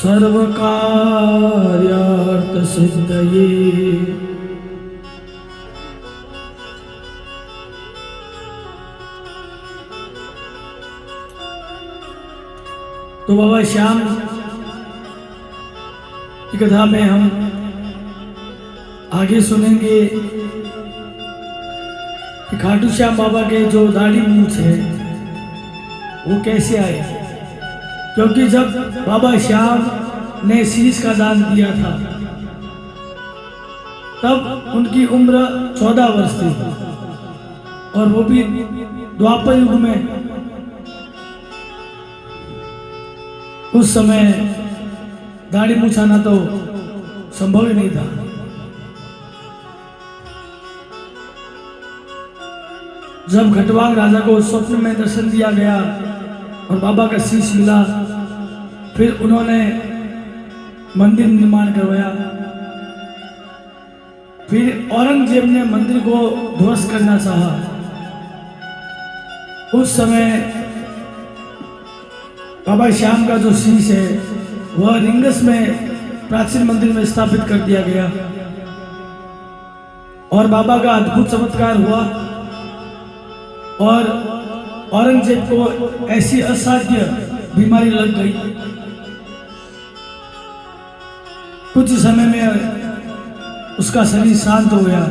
सर्वकार्यार्थ सिद्धये। तो बाबा श्याम की कथा में हम आगे सुनेंगे कि खाटू श्याम बाबा के जो दाढ़ी मूछ है वो कैसे आए। क्योंकि जब बाबा श्याम ने शीश का दान दिया था तब उनकी उम्र 14 वर्ष थी और वो भी द्वापर युग में। उस समय दाढ़ी मूछाना तो संभव ही नहीं था। जब खटवांग राजा को स्वप्न में दर्शन दिया गया और बाबा का शीश मिला, फिर उन्होंने मंदिर निर्माण करवाया। फिर औरंगजेब ने मंदिर को ध्वस्त करना चाहा। उस समय बाबा श्याम का जो शीश है वह रिंगस में प्राचीन मंदिर में स्थापित कर दिया गया और बाबा का अद्भुत चमत्कार हुआ और औरंगजेब को ऐसी असाध्य बीमारी लग गई। कुछ समय में उसका शरीर शांत हो गया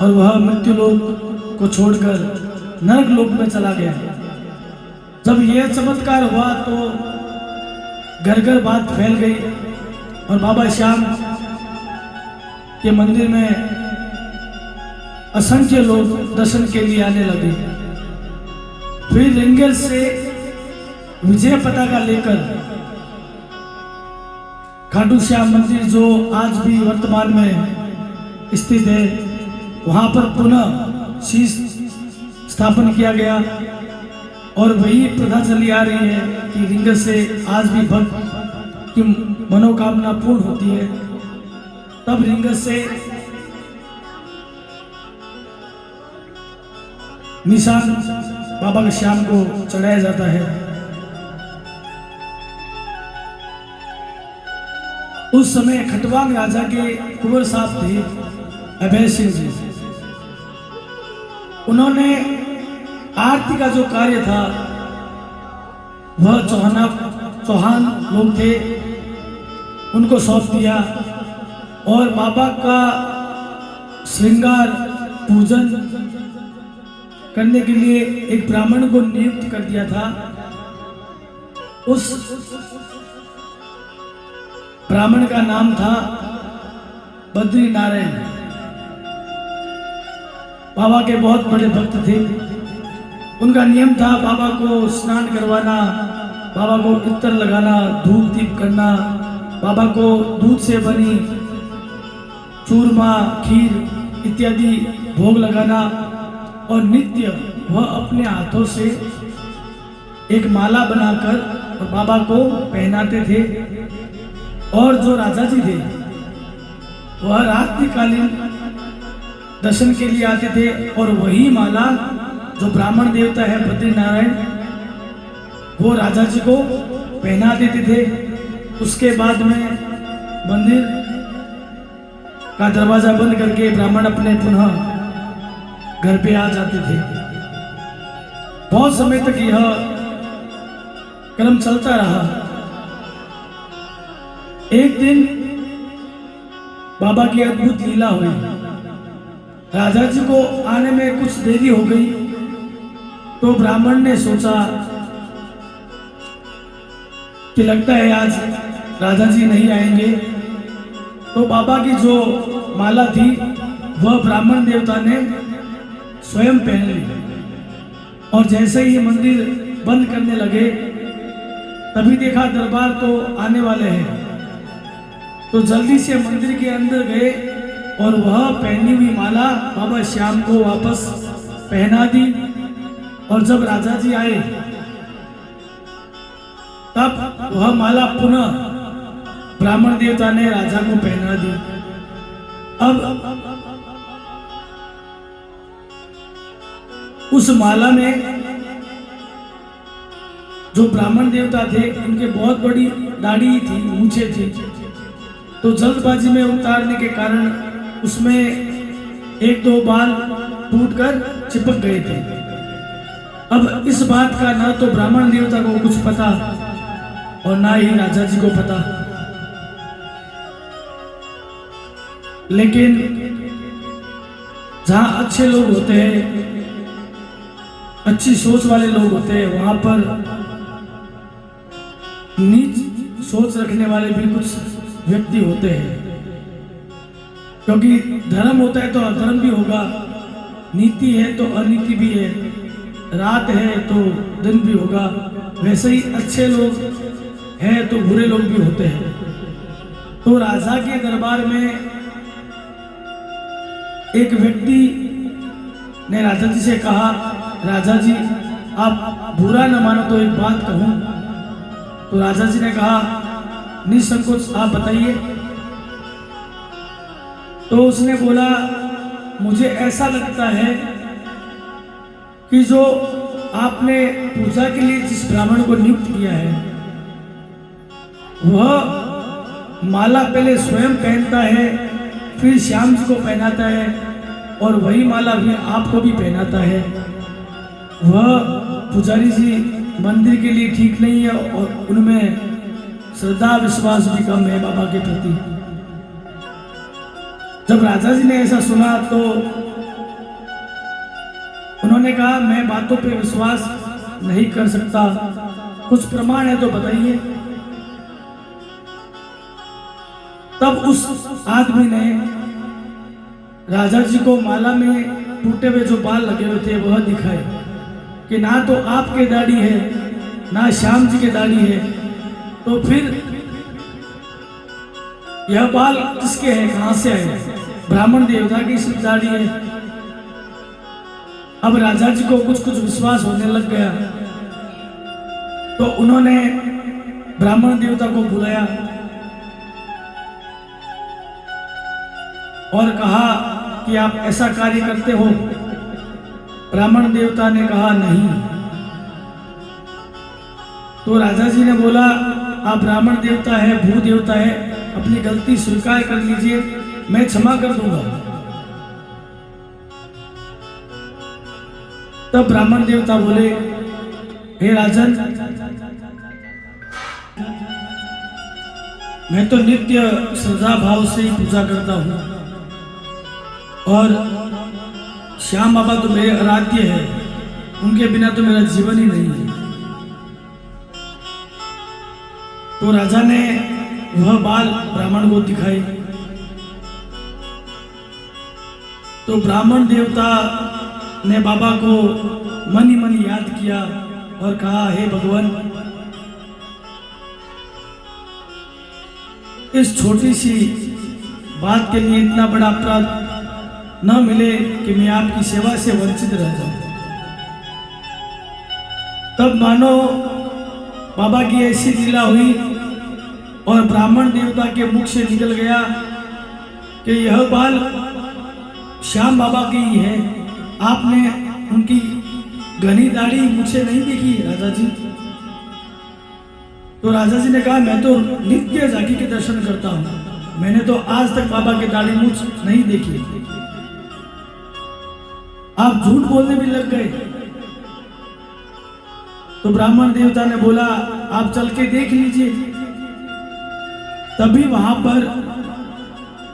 और वह मृत्यु लोक को छोड़कर नरक लोक में चला गया। जब यह चमत्कार हुआ तो घर घर बात फैल गई और बाबा श्याम के मंदिर में असंख्य लोग दर्शन के लिए आने लगे। फिर रिंगल से विजय पताका लेकर खाटू श्याम मंदिर जो आज भी वर्तमान में स्थित है वहां पर पुनः शीश स्थापन किया गया और वही प्रथा चली आ रही है कि रिंगल से आज भी भक्त की मनोकामना पूर्ण होती है। तब रिंगल से निशान बाबा के श्याम को चढ़ाया जाता है। उस समय खटवांग राजा के कुंवर साहब थे अभय सिंह जी। उन्होंने आरती का जो कार्य था वह चौहान लोग थे उनको सौंप दिया और बाबा का श्रृंगार पूजन करने के लिए एक ब्राह्मण को नियुक्त कर दिया था। उस ब्राह्मण का नाम था बद्री नारायण। बाबा के बहुत बड़े भक्त थे। उनका नियम था बाबा को स्नान करवाना, बाबा को इत्र लगाना, धूप दीप करना, बाबा को दूध से बनी चूरमा, खीर इत्यादि भोग लगाना और नित्य वह अपने हाथों से एक माला बनाकर और बाबा को पहनाते थे। और जो राजा जी थे वह रात्रिकालीन दर्शन के लिए आते थे और वही माला जो ब्राह्मण देवता है बद्री नारायण वो राजा जी को पहना देते थे। उसके बाद में मंदिर का दरवाजा बंद करके ब्राह्मण अपने पुनः घर पे आ जाते थे। बहुत समय तक यह क्रम चलता रहा। एक दिन बाबा की अद्भुत लीला हुई। राजा जी को आने में कुछ देरी हो गई तो ब्राह्मण ने सोचा कि लगता है आज राजा जी नहीं आएंगे। तो बाबा की जो माला थी वह ब्राह्मण देवता ने स्वयं पहन ली और जैसे ही मंदिर बंद करने लगे तभी देखा दरबार तो आने वाले हैं। तो जल्दी से मंदिर के अंदर गए और वह पहनी हुई माला बाबा श्याम को वापस पहना दी। और जब राजा जी आए तब वह माला पुनः ब्राह्मण देवता ने राजा को पहना दी। अब उस माला में जो ब्राह्मण देवता थे उनके बहुत बड़ी दाढ़ी थी, मूछें थी, तो जल्दबाजी में उतारने के कारण उसमें एक दो बाल टूटकर चिपक गए थे। अब इस बात का ना तो ब्राह्मण देवता को कुछ पता और ना ही राजा जी को पता, लेकिन जहां अच्छे लोग होते हैं, अच्छी सोच वाले लोग होते हैं, वहां पर नीच सोच रखने वाले भी कुछ व्यक्ति होते हैं, क्योंकि धर्म होता है तो अधर्म भी होगा, नीति है तो अनीति भी है, रात है तो दिन भी होगा, वैसे ही अच्छे लोग हैं तो बुरे लोग भी होते हैं। तो राजा के दरबार में एक व्यक्ति ने राजा जी से कहा, राजा जी आप बुरा न मानो तो एक बात कहूं। तो राजा जी ने कहा, निसंकोच आप बताइए। तो उसने बोला, मुझे ऐसा लगता है कि जो आपने पूजा के लिए जिस ब्राह्मण को नियुक्त किया है वह माला पहले स्वयं पहनता है, फिर श्याम जी को पहनाता है और वही माला भी आपको भी पहनाता है। वह पुजारी जी मंदिर के लिए ठीक नहीं है और उनमें श्रद्धा विश्वास भी कम है बाबा के प्रति। जब राजा जी ने ऐसा सुना तो उन्होंने कहा, मैं बातों पे विश्वास नहीं कर सकता, कुछ प्रमाण है तो बताइए। तब उस आदमी ने राजा जी को माला में टूटे हुए जो बाल लगे हुए थे वह दिखाए कि ना तो आपके दाढ़ी है ना श्याम जी के दाढ़ी है, तो फिर यह बाल किसके हैं, कहां से आए? ब्राह्मण देवता की सिर्फ दाढ़ी है। अब राजा जी को कुछ कुछ विश्वास होने लग गया, तो उन्होंने ब्राह्मण देवता को बुलाया और कहा कि आप ऐसा कार्य करते हो? ब्राह्मण देवता ने कहा नहीं। तो राजा जी ने बोला, आप ब्राह्मण देवता है, भू देवता है, अपनी गलती स्वीकार कर लीजिए, मैं क्षमा कर दूंगा। तब ब्राह्मण देवता बोले, हे राजन, मैं तो नित्य श्रद्धा भाव से ही पूजा करता हूं और श्याम बाबा तो मेरे आराध्य है, उनके बिना तो मेरा जीवन ही नहीं है। तो राजा ने वह बाल ब्राह्मण को दिखाए। तो ब्राह्मण देवता ने बाबा को मन ही मन याद किया और कहा, हे भगवान, इस छोटी सी बात के लिए इतना बड़ा अपराध न मिले कि मैं आपकी सेवा से वंचित रह जाऊं। तब मानो बाबा की ऐसी लीला हुई और ब्राह्मण देवता के मुख से निकल गया कि यह बाल श्याम बाबा की ही है, आपने उनकी घनी दाढ़ी मुझे नहीं देखी राजा जी। तो राजा जी ने कहा, मैं तो नित्य जागी के दर्शन करता हूं, मैंने तो आज तक बाबा की दाढ़ी मुझ नहीं देखी। आप झूठ बोलने भी लग गए। तो ब्राह्मण देवता ने बोला, आप चल के देख लीजिए। तभी वहां पर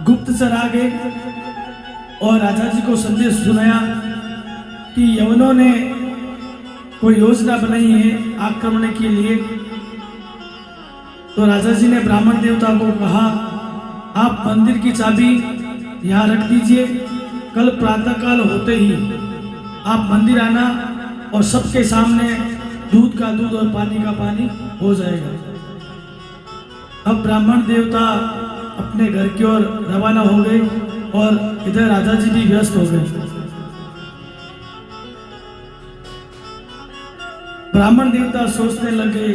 गुप्तचर आ गए और राजा जी को संदेश सुनाया कि यवनों ने कोई योजना बनाई है आक्रमण के लिए। तो राजा जी ने ब्राह्मण देवता को कहा, आप मंदिर की चाबी यहाँ रख दीजिए, कल प्रातःकाल होते ही आप मंदिर आना और सबके सामने दूध का दूध और पानी का पानी हो जाएगा। अब ब्राह्मण देवता अपने घर की ओर रवाना हो गए और इधर राजा जी भी व्यस्त हो गए। ब्राह्मण देवता सोचने लगे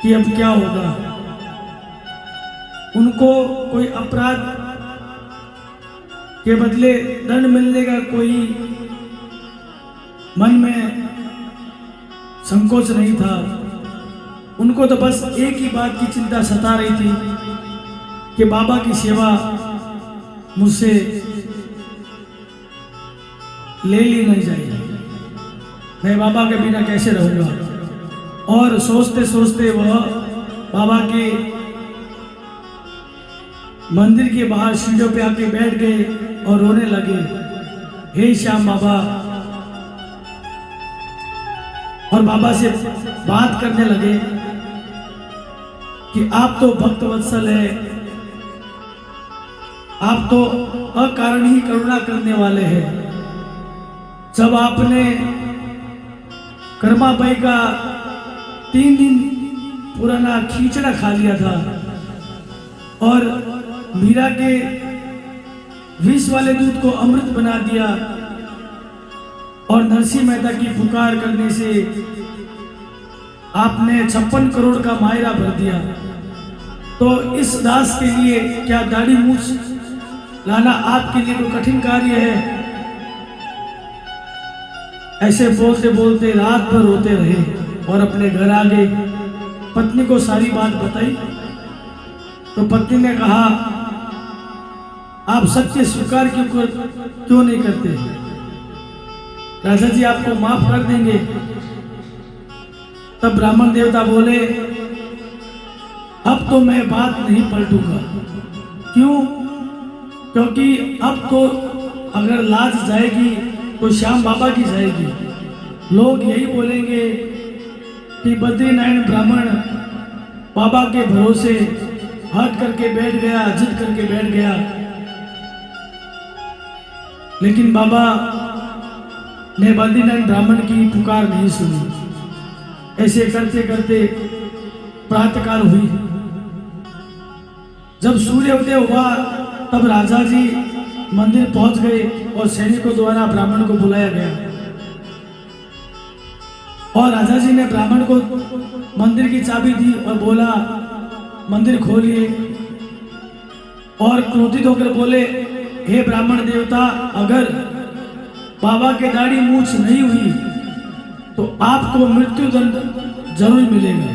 कि अब क्या होगा। उनको कोई अपराध के बदले दंड मिलने का कोई मन में संकोच नहीं था। उनको तो बस एक ही बात की चिंता सता रही थी कि बाबा की सेवा मुझसे ले ली नहीं जाएगी, मैं बाबा के बिना कैसे रहूंगा। और सोचते सोचते वह बाबा के मंदिर के बाहर सीढ़ियों पे आके बैठ गए और रोने लगे, हे श्याम बाबा। और बाबा से बात करने लगे कि आप तो भक्त वत्सल है, आप तो अकारण ही करुणा करने वाले हैं। जब आपने कर्माबाई का 3 दिन पुराना खींचड़ा खा लिया था और मीरा के विष वाले दूध को अमृत बना दिया और नरसिंह मेहता की पुकार करने से आपने 56 करोड़ का मायरा भर दिया, तो इस दास के लिए क्या दाढ़ी मूछ लाना आपके लिए कोई कठिन कार्य है? ऐसे बोलते बोलते रात भर रोते रहे और अपने घर आ गए। पत्नी को सारी बात बताई तो पत्नी ने कहा, आप सत्य स्वीकार क्यों नहीं करते? राजा जी आपको माफ कर देंगे। तब ब्राह्मण देवता बोले, अब तो मैं बात नहीं पलटूंगा। क्यों? क्योंकि अब तो अगर लाज जाएगी तो श्याम बाबा की जाएगी। लोग यही बोलेंगे कि बद्रीनारायण ब्राह्मण बाबा के भरोसे हट करके बैठ गया, जिद करके बैठ गया। लेकिन बाबा ने बद्रीनारायण ब्राह्मण की पुकार नहीं सुनी। ऐसे करते करते प्रातःकाल हुई। जब सूर्योदय हुआ तब राजा जी मंदिर पहुंच गए और सैनिकों द्वारा ब्राह्मण को बुलाया गया और राजा जी ने ब्राह्मण को मंदिर की चाबी दी और बोला, मंदिर खोलिए। और क्रोधित होकर बोले, हे ब्राह्मण देवता, अगर बाबा के दाढ़ी मूछ नहीं हुई तो आपको मृत्यु दंड जरूर मिलेगा।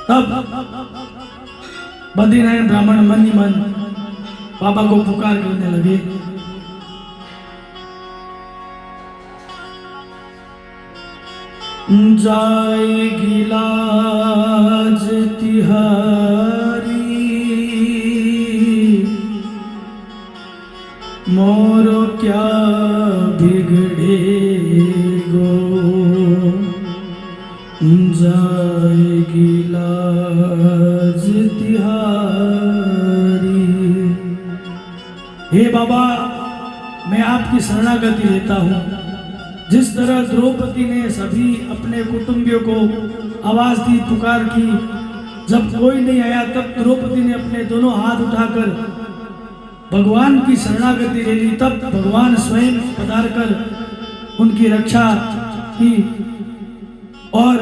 तब बद्रीनारायण ब्राह्मण मन ही मन बाबा को पुकार करने लगे, जाएगी लाज तिहारी, मोरो क्या बिगड़े गो, जाएगी लाज तिहारी। हे बाबा, मैं आपकी शरणागति लेता हूँ। जिस तरह द्रौपदी ने सभी अपने कुटुंबियों को आवाज दी, पुकार की, जब कोई नहीं आया तब द्रौपदी ने अपने दोनों हाथ उठाकर भगवान की शरणागति ले ली। तब भगवान स्वयं पधार कर उनकी रक्षा की। और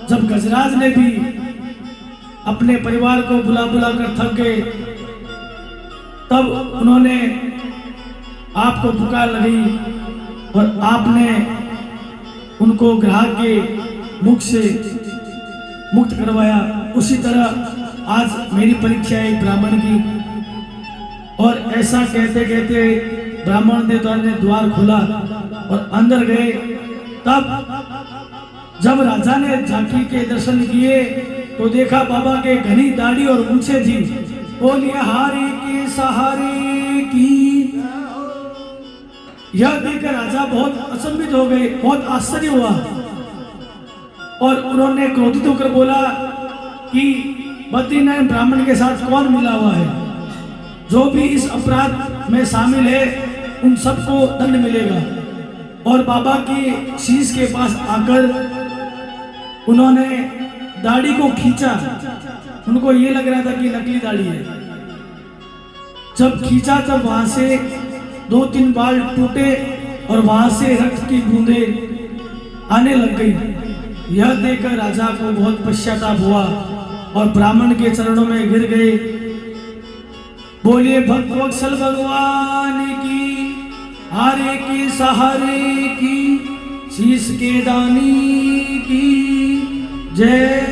जब गजराज ने भी अपने परिवार को बुला बुला कर थक गए, तब उन्होंने आपको पुकार लगी और आपने उनको ग्राहक के मुख से मुक्त करवाया। उसी तरह आज मेरी परीक्षा है ब्राह्मण की। और ऐसा कहते कहते ब्राह्मण देवता ने द्वार खोला और अंदर गए। तब जब राजा ने झांकी के दर्शन किए तो देखा बाबा के घनी दाढ़ी और मूछें थी। बोलिए हारी की सहारे की। यह देखकर राजा बहुत अचंभित हो गए, बहुत आश्चर्य हुआ और उन्होंने क्रोधित होकर बोला कि बद्रीनारायण ब्राह्मण के साथ कौन मिला हुआ है? जो भी इस अपराध में शामिल है उन सबको दंड मिलेगा। और बाबा की शीश के पास आकर उन्होंने दाढ़ी को खींचा। उनको ये लग रहा था कि नकली दाढ़ी है। जब खींचा तब वहां से 2-3 बाल टूटे और वहां से रक्त की बूंदें आने लग गई। यह देखकर राजा को बहुत पश्चाताप हुआ और ब्राह्मण के चरणों में गिर गए। बोलिए भक्त वत्सल भगवान की। हारे के सहारे की, शीश के दानी की जय।